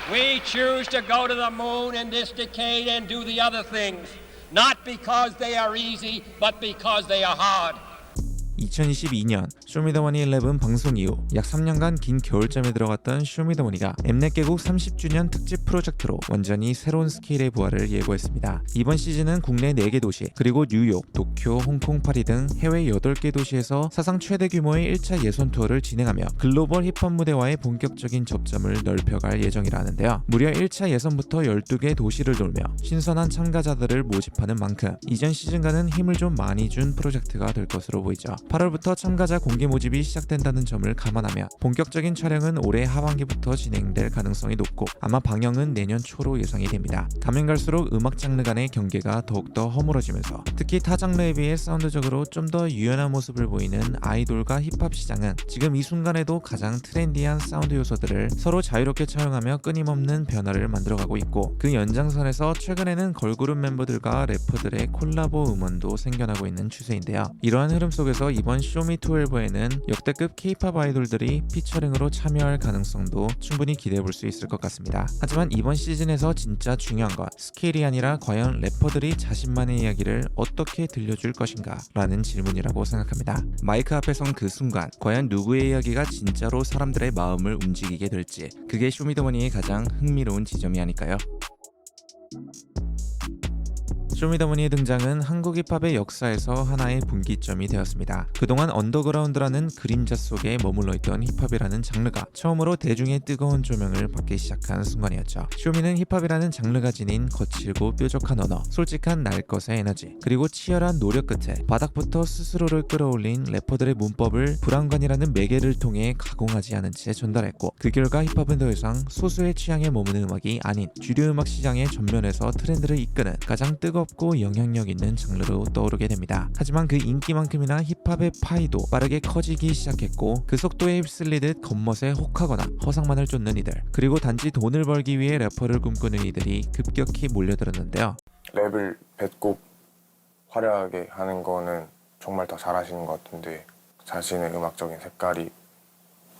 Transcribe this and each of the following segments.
We choose to go to the moon in this decade and do the other things, not because they are easy, but because they are hard. 2022년 쇼미더머니 11 방송 이후 약 3년간 긴 겨울잠에 들어갔던 쇼미더머니가 엠넷 개국 30주년 특집 프로젝트로 완전히 새로운 스케일의 부활을 예고했습니다. 이번 시즌은 국내 4개 도시, 그리고 뉴욕, 도쿄, 홍콩, 파리 등 해외 8개 도시에서 사상 최대 규모의 1차 예선 투어를 진행하며 글로벌 힙합 무대와의 본격적인 접점을 넓혀갈 예정이라 하는데요. 무려 1차 예선부터 12개 도시를 돌며 신선한 참가자들을 모집하는 만큼 이전 시즌과는 힘을 좀 많이 준 프로젝트가 될 것으로 보이죠. 8월부터 참가자 공개 모집이 시작된다는 점을 감안하며 본격적인 촬영은 올해 하반기부터 진행될 가능성이 높고 아마 방영은 내년 초로 예상이 됩니다. 가면 갈수록 음악 장르 간의 경계가 더욱더 허물어지면서 특히 타 장르에 비해 사운드적으로 좀 더 유연한 모습을 보이는 아이돌과 힙합 시장은 지금 이 순간에도 가장 트렌디한 사운드 요소들을 서로 자유롭게 차용하며 끊임없는 변화를 만들어가고 있고, 그 연장선에서 최근에는 걸그룹 멤버들과 래퍼들의 콜라보 음원도 생겨나고 있는 추세인데요. 이러한 흐름 속에서 이번 쇼미12에는 역대급 K-팝 아이돌들이 피처링으로 참여할 가능성도 충분히 기대해볼 수 있을 것 같습니다. 하지만 이번 시즌에서 진짜 중요한 건 스케일이 아니라 과연 래퍼들이 자신만의 이야기를 어떻게 들려줄 것인가 라는 질문이라고 생각합니다. 마이크 앞에 선 그 순간 과연 누구의 이야기가 진짜로 사람들의 마음을 움직이게 될지, 그게 쇼미더머니의 가장 흥미로운 지점이 아닐까요? 쇼미더머니의 등장은 한국 힙합의 역사에서 하나의 분기점이 되었습니다. 그동안 언더그라운드라는 그림자 속에 머물러 있던 힙합이라는 장르가 처음으로 대중의 뜨거운 조명을 받기 시작한 순간이었죠. 쇼미는 힙합이라는 장르가 지닌 거칠고 뾰족한 언어, 솔직한 날 것의 에너지, 그리고 치열한 노력 끝에 바닥부터 스스로를 끌어올린 래퍼들의 문법을 브라운관이라는 매개를 통해 가공하지 않은 채 전달했고, 그 결과 힙합은 더 이상 소수의 취향에 머무는 음악이 아닌 주류 음악 시장의 전면에서 트렌드를 이끄는 가장 뜨겁고 영향력 있는 장르로 떠오르게 됩니다. 하지만 그 인기만큼이나 힙합의 파이도 빠르게 커지기 시작했고, 그 속도에 휩쓸리듯 겉멋에 혹하거나 허상만을 쫓는 이들, 그리고 단지 돈을 벌기 위해 래퍼를 꿈꾸는 이들이 급격히 몰려들었는데요. 랩을 뱉고 화려하게 하는 거는 정말 더 잘하시는 것 같은데 자신의 음악적인 색깔이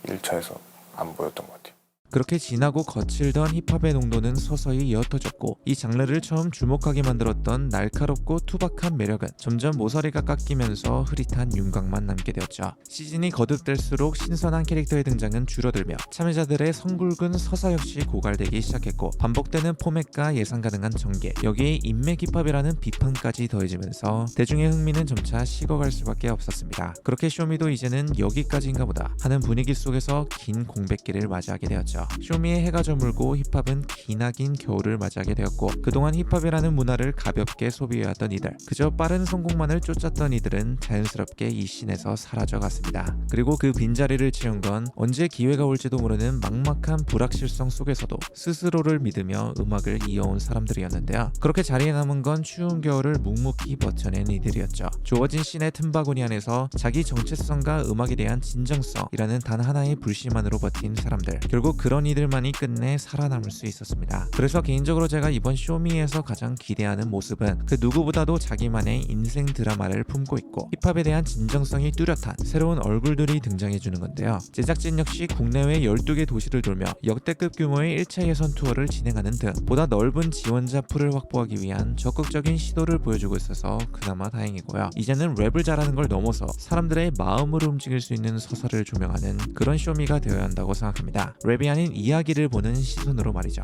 1차에서 안 보였던 것 같아요. 그렇게 진하고 거칠던 힙합의 농도는 서서히 옅어졌고, 이 장르를 처음 주목하게 만들었던 날카롭고 투박한 매력은 점점 모서리가 깎이면서 흐릿한 윤곽만 남게 되었죠. 시즌이 거듭될수록 신선한 캐릭터의 등장은 줄어들며 참여자들의 성굵은 서사 역시 고갈되기 시작했고, 반복되는 포맷과 예상 가능한 전개, 여기에 인맥 힙합이라는 비판까지 더해지면서 대중의 흥미는 점차 식어갈 수밖에 없었습니다. 그렇게 쇼미도 이제는 여기까지인가 보다 하는 분위기 속에서 긴 공백기를 맞이하게 되었죠. 쇼미의 해가 저물고 힙합은 기나긴 겨울을 맞이하게 되었고, 그동안 힙합이라는 문화를 가볍게 소비해왔던 이들, 그저 빠른 성공만을 쫓았던 이들은 자연스럽게 이 씬에서 사라져갔습니다. 그리고 그 빈자리를 채운 건 언제 기회가 올지도 모르는 막막한 불확실성 속에서도 스스로를 믿으며 음악을 이어온 사람들이었는데요. 그렇게 자리에 남은 건 추운 겨울을 묵묵히 버텨낸 이들이었죠. 주어진 씬의 틈바구니 안에서 자기 정체성과 음악에 대한 진정성이라는 단 하나의 불씨만으로 버틴 사람들, 결국 그런 이들만이 끝내 살아남을 수 있었습니다. 그래서 개인적으로 제가 이번 쇼미에서 가장 기대하는 모습은 그 누구보다도 자기만의 인생 드라마를 품고 있고 힙합에 대한 진정성이 뚜렷한 새로운 얼굴들이 등장해주는 건데요. 제작진 역시 국내외 12개 도시를 돌며 역대급 규모의 1차 예선 투어를 진행하는 등 보다 넓은 지원자 풀을 확보하기 위한 적극적인 시도를 보여주고 있어서 그나마 다행이고요. 이제는 랩을 잘하는 걸 넘어서 사람들의 마음을 움직일 수 있는 서사를 조명하는 그런 쇼미가 되어야 한다고 생각합니다. 랩이 아닌 이야기를 보는 시선으로 말이죠.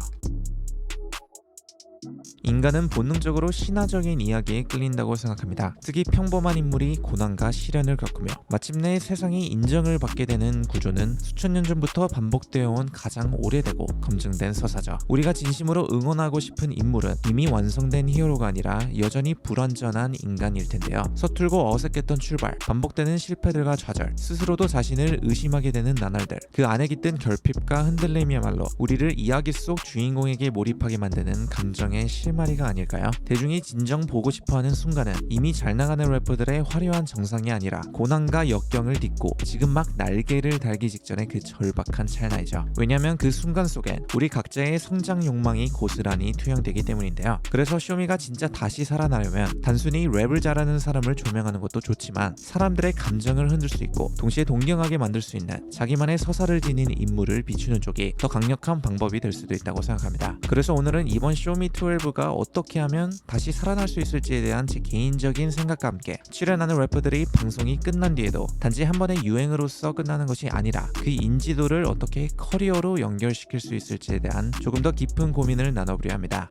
인간은 본능적으로 신화적인 이야기에 끌린다고 생각합니다. 특히 평범한 인물이 고난과 시련을 겪으며 마침내 세상이 인정을 받게 되는 구조는 수천 년 전부터 반복되어 온 가장 오래되고 검증된 서사죠. 우리가 진심으로 응원하고 싶은 인물은 이미 완성된 히어로가 아니라 여전히 불완전한 인간일 텐데요. 서툴고 어색했던 출발, 반복되는 실패들과 좌절, 스스로도 자신을 의심하게 되는 나날들, 그 안에 깃든 결핍과 흔들림이야말로 우리를 이야기 속 주인공에게 몰입하게 만드는 감정의 실마리를 말이가 아닐까요? 대중이 진정 보고 싶어하는 순간은 이미 잘 나가는 래퍼들의 화려한 정상이 아니라 고난과 역경을 딛고 지금 막 날개를 달기 직전의 그 절박한 찰나이죠. 왜냐면 그 순간 속엔 우리 각자의 성장 욕망이 고스란히 투영되기 때문인데요. 그래서 쇼미가 진짜 다시 살아나려면 단순히 랩을 잘하는 사람을 조명하는 것도 좋지만 사람들의 감정을 흔들 수 있고 동시에 동경하게 만들 수 있는 자기만의 서사를 지닌 인물을 비추는 쪽이 더 강력한 방법이 될 수도 있다고 생각합니다. 그래서 오늘은 이번 쇼미12가 어떻게 하면 다시 살아날 수 있을지에 대한 제 개인적인 생각과 함께 출연하는 래퍼들이 방송이 끝난 뒤에도 단지 한 번의 유행으로서 끝나는 것이 아니라 그 인지도를 어떻게 커리어로 연결시킬 수 있을지에 대한 조금 더 깊은 고민을 나눠보려 합니다.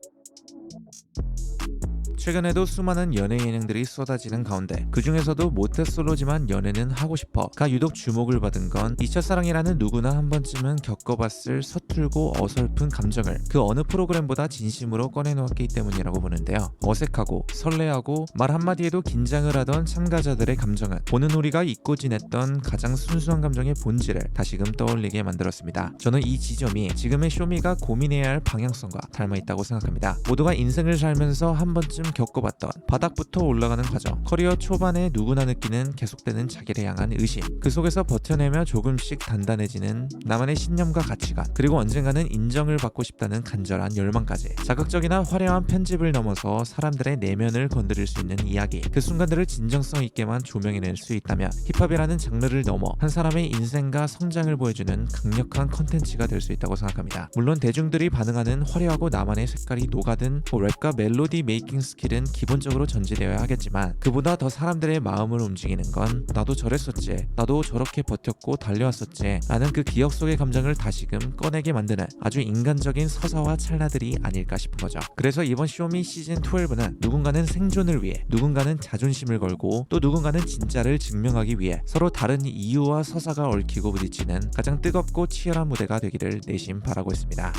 최근에도 수많은 연애 예능들이 쏟아지는 가운데 그 중에서도 모태솔로지만 연애는 하고 싶어가 유독 주목을 받은 건 이 첫사랑이라는 누구나 한 번쯤은 겪어봤을 서툴고 어설픈 감정을 그 어느 프로그램보다 진심으로 꺼내놓았기 때문이라고 보는데요. 어색하고 설레하고 말 한마디에도 긴장을 하던 참가자들의 감정은 보는 우리가 잊고 지냈던 가장 순수한 감정의 본질을 다시금 떠올리게 만들었습니다. 저는 이 지점이 지금의 쇼미가 고민해야 할 방향성과 닮아있다고 생각합니다. 모두가 인생을 살면서 한 번쯤 겪어봤던 바닥부터 올라가는 과정, 커리어 초반에 누구나 느끼는 계속되는 자기를 향한 의심, 그 속에서 버텨내며 조금씩 단단해지는 나만의 신념과 가치관, 그리고 언젠가는 인정을 받고 싶다는 간절한 열망까지 자극적이나 화려한 편집을 넘어서 사람들의 내면을 건드릴 수 있는 이야기, 그 순간들을 진정성 있게만 조명해낼 수 있다면 힙합이라는 장르를 넘어 한 사람의 인생과 성장을 보여주는 강력한 컨텐츠가 될 수 있다고 생각합니다. 물론 대중들이 반응하는 화려하고 나만의 색깔이 녹아든 랩과 멜로디 메이킹 스킬은 기본적으로 전제되어야 하겠지만 그보다 더 사람들의 마음을 움직이는 건 나도 저랬었지, 나도 저렇게 버텼고 달려왔었지 라는 그 기억 속의 감정을 다시금 꺼내게 만드는 아주 인간적인 서사와 찰나들이 아닐까 싶은 거죠. 그래서 이번 쇼미 시즌12는 누군가는 생존을 위해, 누군가는 자존심을 걸고 또 누군가는 진짜를 증명하기 위해 서로 다른 이유와 서사가 얽히고 부딪히는 가장 뜨겁고 치열한 무대가 되기를 내심 바라고 있습니다.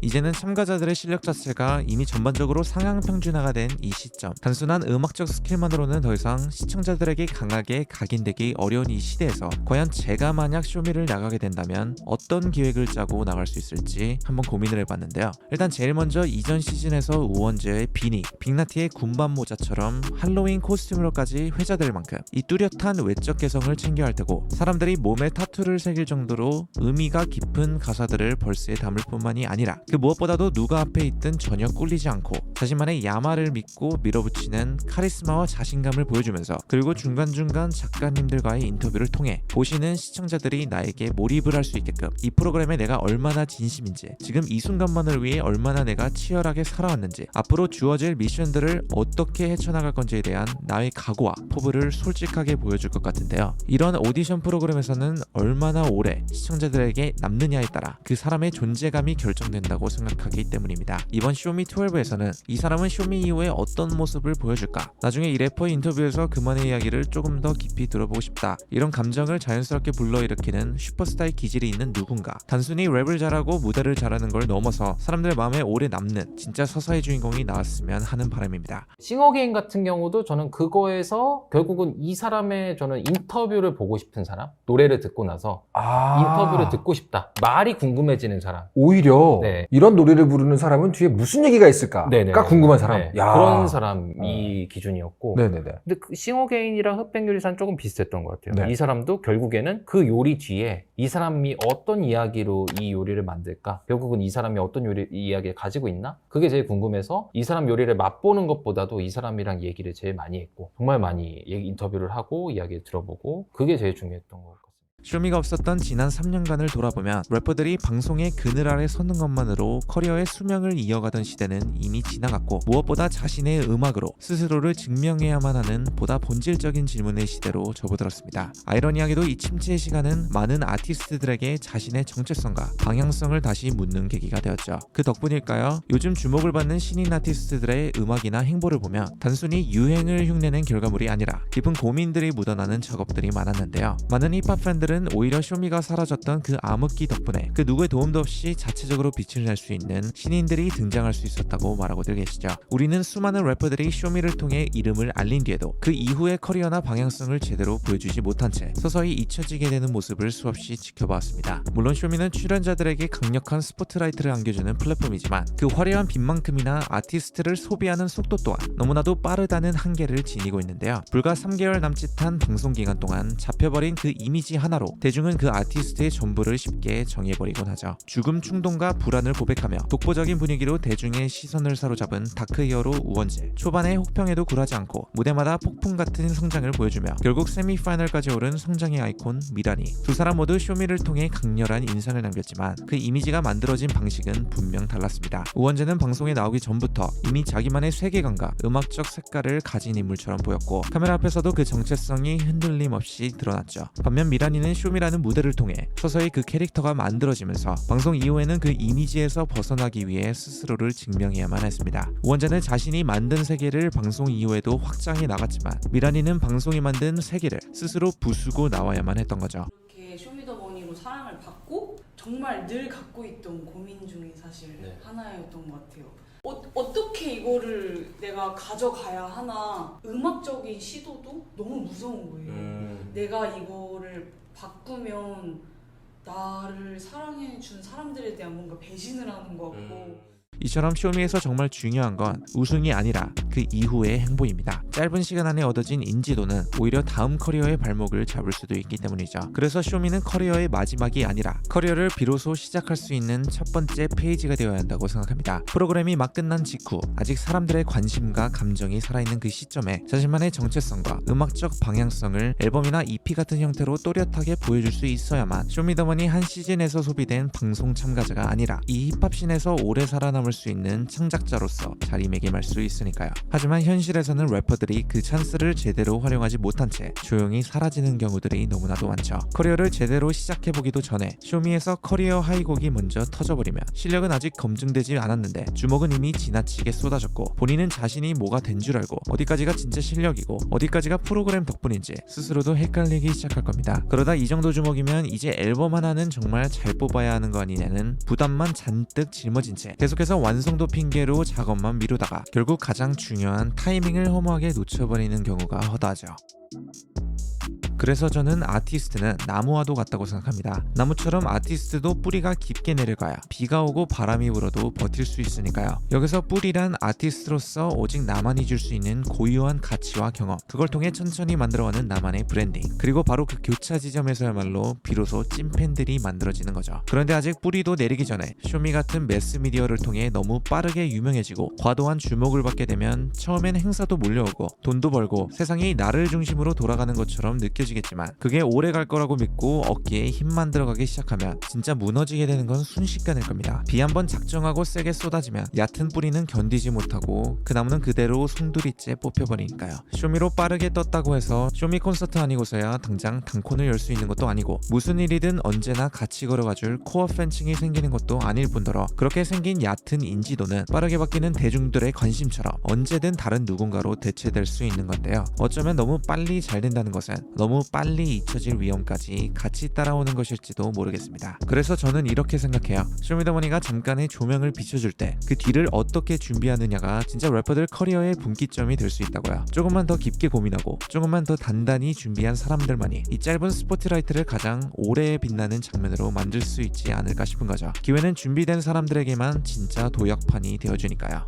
이제는 참가자들의 실력 자체가 이미 전반적으로 상향 평준화가 된 이 시점, 단순한 음악적 스킬만으로는 더 이상 시청자들에게 강하게 각인되기 어려운 이 시대에서 과연 제가 만약 쇼미를 나가게 된다면 어떤 기획을 짜고 나갈 수 있을지 한번 고민을 해봤는데요. 일단 제일 먼저 이전 시즌에서 우원재의 비니, 빅나티의 군밤 모자처럼 할로윈 코스튬으로까지 회자될 만큼 이 뚜렷한 외적 개성을 챙겨야 할 테고, 사람들이 몸에 타투를 새길 정도로 의미가 깊은 가사들을 벌스에 담을 뿐만이 아니라 그 무엇보다도 누가 앞에 있든 전혀 꿀리지 않고 자신만의 야마를 믿고 밀어붙이는 카리스마와 자신감을 보여주면서, 그리고 중간중간 작가님들과의 인터뷰를 통해 보시는 시청자들이 나에게 몰입을 할 수 있게끔 이 프로그램에 내가 얼마나 진심인지, 지금 이 순간만을 위해 얼마나 내가 치열하게 살아왔는지, 앞으로 주어질 미션들을 어떻게 헤쳐나갈 건지에 대한 나의 각오와 포부를 솔직하게 보여줄 것 같은데요. 이런 오디션 프로그램에서는 얼마나 오래 시청자들에게 남느냐에 따라 그 사람의 존재감이 결정된다고 생각하기 때문입니다. 이번 쇼미12에서는 이 사람은 쇼미 이후에 어떤 모습을 보여줄까, 나중에 이 래퍼의 인터뷰에서 그만의 이야기를 조금 더 깊이 들어보고 싶다, 이런 감정을 자연스럽게 불러일으키는 슈퍼스타의 기질이 있는 누군가, 단순히 랩을 잘하고 무대를 잘하는 걸 넘어서 사람들 마음에 오래 남는 진짜 서사의 주인공이 나왔으면 하는 바람입니다. 싱어게인 같은 경우도 저는 그거에서 결국은 이 사람의 저는 인터뷰를 보고 싶은 사람, 노래를 듣고 나서 인터뷰를 듣고 싶다, 말이 궁금해지는 사람. 오히려 네. 이런 노래를 부르는 사람은 뒤에 무슨 얘기가 있을까가 궁금한 사람. 네. 야. 그런 사람이 기준이었고. 네네네. 근데 그 싱어게인이랑 흑백요리사는 조금 비슷했던 것 같아요. 네. 이 사람도 결국에는 그 요리 뒤에 이 사람이 어떤 이야기로 이 요리를 만들까? 결국은 이 사람이 어떤 요리 이야기를 가지고 있나? 그게 제일 궁금해서 이 사람 요리를 맛보는 것보다도 이 사람이랑 얘기를 제일 많이 했고, 정말 많이 인터뷰를 하고 이야기를 들어보고, 그게 제일 중요했던 것 같아요. 쇼미가 없었던 지난 3년간을 돌아보면 래퍼들이 방송의 그늘 아래 서는 것만으로 커리어의 수명을 이어가던 시대는 이미 지나갔고, 무엇보다 자신의 음악으로 스스로를 증명해야만 하는 보다 본질적인 질문의 시대로 접어들었습니다. 아이러니하게도 이 침체의 시간은 많은 아티스트들에게 자신의 정체성과 방향성을 다시 묻는 계기가 되었죠. 그 덕분일까요? 요즘 주목을 받는 신인 아티스트들의 음악이나 행보를 보면 단순히 유행을 흉내낸 결과물이 아니라 깊은 고민들이 묻어나는 작업들이 많았는데요. 많은 힙합 팬들은 팬들은 오히려 쇼미가 사라졌던 그 암흑기 덕분에 그 누구의 도움도 없이 자체적으로 빛을 낼 수 있는 신인들이 등장할 수 있었다고 말하고들 계시죠. 우리는 수많은 래퍼들이 쇼미를 통해 이름을 알린 뒤에도 그 이후의 커리어나 방향성을 제대로 보여주지 못한 채 서서히 잊혀지게 되는 모습을 수없이 지켜봤습니다. 물론 쇼미는 출연자들에게 강력한 스포트라이트를 안겨주는 플랫폼이지만 그 화려한 빛만큼이나 아티스트를 소비하는 속도 또한 너무나도 빠르다는 한계를 지니고 있는데요. 불과 3개월 남짓한 방송 기간 동안 잡혀버린 그 이미지 하나로 대중은 그 아티스트의 전부를 쉽게 정해버리곤 하죠. 죽음 충동과 불안을 고백하며 독보적인 분위기로 대중의 시선을 사로잡은 다크 히어로 우원재. 초반에 혹평에도 굴하지 않고 무대마다 폭풍 같은 성장을 보여주며 결국 세미파이널까지 오른 성장의 아이콘 미라니. 두 사람 모두 쇼미를 통해 강렬한 인상을 남겼지만 그 이미지가 만들어진 방식은 분명 달랐습니다. 우원재는 방송에 나오기 전부터 이미 자기만의 세계관과 음악적 색깔을 가진 인물처럼 보였고 카메라 앞에서도 그 정체성이 흔들림 없이 드러났죠. 반면 미라니는 쇼미라는 무대를 통해 서서히 그 캐릭터가 만들어지면서 방송 이후에는 그 이미지에서 벗어나기 위해 스스로를 증명해야만 했습니다. 우원재는 자신이 만든 세계를 방송 이후에도 확장해 나갔지만 미라니는 방송이 만든 세계를 스스로 부수고 나와야만 했던 거죠. 이렇게 쇼미더머니로 사랑을 받고 정말 늘 갖고 있던 고민 중에 사실 하나였던 것 같아요. 어떻게 이거를 내가 가져가야 하나. 음악적인 시도도 너무 무서운 거예요. 내가 이거를 바꾸면 나를 사랑해준 사람들에 대한 뭔가 배신을 하는 것 같고. 이처럼 쇼미에서 정말 중요한 건 우승이 아니라 그 이후의 행보입니다. 짧은 시간 안에 얻어진 인지도는 오히려 다음 커리어의 발목을 잡을 수도 있기 때문이죠. 그래서 쇼미는 커리어의 마지막이 아니라 커리어를 비로소 시작할 수 있는 첫 번째 페이지가 되어야 한다고 생각합니다. 프로그램이 막 끝난 직후 아직 사람들의 관심과 감정이 살아있는 그 시점에 자신만의 정체성과 음악적 방향성을 앨범이나 EP 같은 형태로 또렷하게 보여줄 수 있어야만 쇼미더머니 한 시즌에서 소비된 방송 참가자가 아니라 이 힙합씬에서 오래 살아남을 수 있는 창작자로서 자리매김할 수 있으니까요. 하지만 현실에서는 래퍼들이 그 찬스를 제대로 활용하지 못한 채 조용히 사라지는 경우들이 너무나도 많죠. 커리어를 제대로 시작해보기도 전에 쇼미에서 커리어 하이곡이 먼저 터져버리면 실력은 아직 검증되지 않았는데 주목은 이미 지나치게 쏟아졌고 본인은 자신이 뭐가 된 줄 알고 어디까지가 진짜 실력이고 어디까지가 프로그램 덕분인지 스스로도 헷갈리기 시작할 겁니다. 그러다 이 정도 주목이면 이제 앨범 하나는 정말 잘 뽑아야 하는 거 아니냐는 부담만 잔뜩 짊어진 채 계속해서 완성도 핑계로 작업만 미루다가 결국 가장 중요한 타이밍을 허무하게 놓쳐버리는 경우가 허다하죠. 그래서 저는 아티스트는 나무와도 같다고 생각합니다. 나무처럼 아티스트도 뿌리가 깊게 내려가야 비가 오고 바람이 불어도 버틸 수 있으니까요. 여기서 뿌리란 아티스트로서 오직 나만이 줄 수 있는 고유한 가치와 경험, 그걸 통해 천천히 만들어가는 나만의 브랜딩, 그리고 바로 그 교차 지점에서야말로 비로소 찐팬들이 만들어지는 거죠. 그런데 아직 뿌리도 내리기 전에 쇼미 같은 매스미디어를 통해 너무 빠르게 유명해지고 과도한 주목을 받게 되면 처음엔 행사도 몰려오고 돈도 벌고 세상이 나를 중심으로 돌아가는 것처럼 느껴지겠지만 그게 오래 갈 거라고 믿고 어깨에 힘만 들어가기 시작하면 진짜 무너지게 되는 건 순식간일 겁니다. 비 한번 작정하고 세게 쏟아지면 얕은 뿌리는 견디지 못하고 그 나무는 그대로 송두리째 뽑혀버리니까요. 쇼미로 빠르게 떴다고 해서 쇼미 콘서트 아니고서야 당장 단콘을 열 수 있는 것도 아니고 무슨 일이든 언제나 같이 걸어가줄 코어 팬층이 생기는 것도 아닐 뿐더러 그렇게 생긴 얕은 인지도는 빠르게 바뀌는 대중들의 관심처럼 언제든 다른 누군가로 대체될 수 있는 건데요. 어쩌면 너무 빨리 잘 된다는 것은 너무 빨리 잊혀질 위험까지 같이 따라오는 것일지도 모르겠습니다. 그래서 저는 이렇게 생각해요. 쇼미더머니가 잠깐의 조명을 비춰줄 때 그 뒤를 어떻게 준비하느냐가 진짜 래퍼들 커리어의 분기점이 될 수 있다고요. 조금만 더 깊게 고민하고 조금만 더 단단히 준비한 사람들만이 이 짧은 스포트라이트를 가장 오래 빛나는 장면으로 만들 수 있지 않을까 싶은 거죠. 기회는 준비된 사람들에게만 진짜 도약판이 되어주니까요.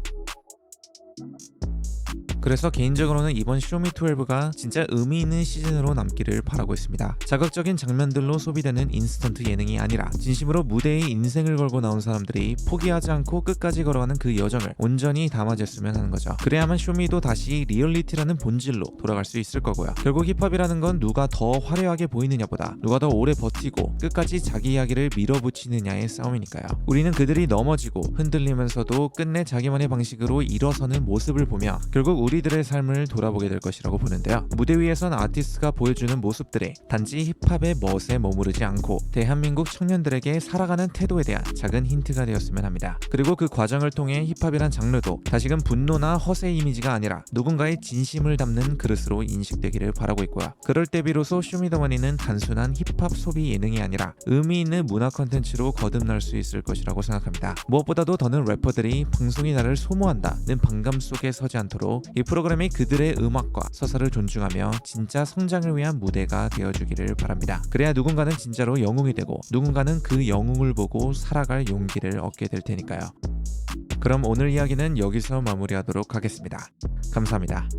그래서 개인적으로는 이번 쇼미12가 진짜 의미 있는 시즌으로 남기를 바라고 있습니다. 자극적인 장면들로 소비되는 인스턴트 예능이 아니라 진심으로 무대에 인생을 걸고 나온 사람들이 포기하지 않고 끝까지 걸어가는 그 여정을 온전히 담아줬으면 하는 거죠. 그래야만 쇼미도 다시 리얼리티라는 본질로 돌아갈 수 있을 거고요. 결국 힙합이라는 건 누가 더 화려하게 보이느냐보다 누가 더 오래 버티고 끝까지 자기 이야기를 밀어붙이느냐의 싸움이니까요. 우리는 그들이 넘어지고 흔들리면서도 끝내 자기만의 방식으로 일어서는 모습을 보며 결국 우리 우리들의 삶을 돌아보게 될 것이라고 보는데요. 무대 위에선 아티스트가 보여주는 모습들이 단지 힙합의 멋에 머무르지 않고 대한민국 청년들에게 살아가는 태도에 대한 작은 힌트가 되었으면 합니다. 그리고 그 과정을 통해 힙합이란 장르도 다시금 분노나 허세 이미지가 아니라 누군가의 진심을 담는 그릇으로 인식되기를 바라고 있고요. 그럴 때 비로소 쇼미더머니는 단순한 힙합 소비 예능이 아니라 의미 있는 문화 컨텐츠로 거듭날 수 있을 것이라고 생각합니다. 무엇보다도 더는 래퍼들이 방송이 나를 소모한다는 반감 속에 서지 않도록 이 프로그램이 그들의 음악과 서사를 존중하며 진짜 성장을 위한 무대가 되어주기를 바랍니다. 그래야 누군가는 진짜로 영웅이 되고 누군가는 그 영웅을 보고 살아갈 용기를 얻게 될 테니까요. 그럼 오늘 이야기는 여기서 마무리하도록 하겠습니다. 감사합니다.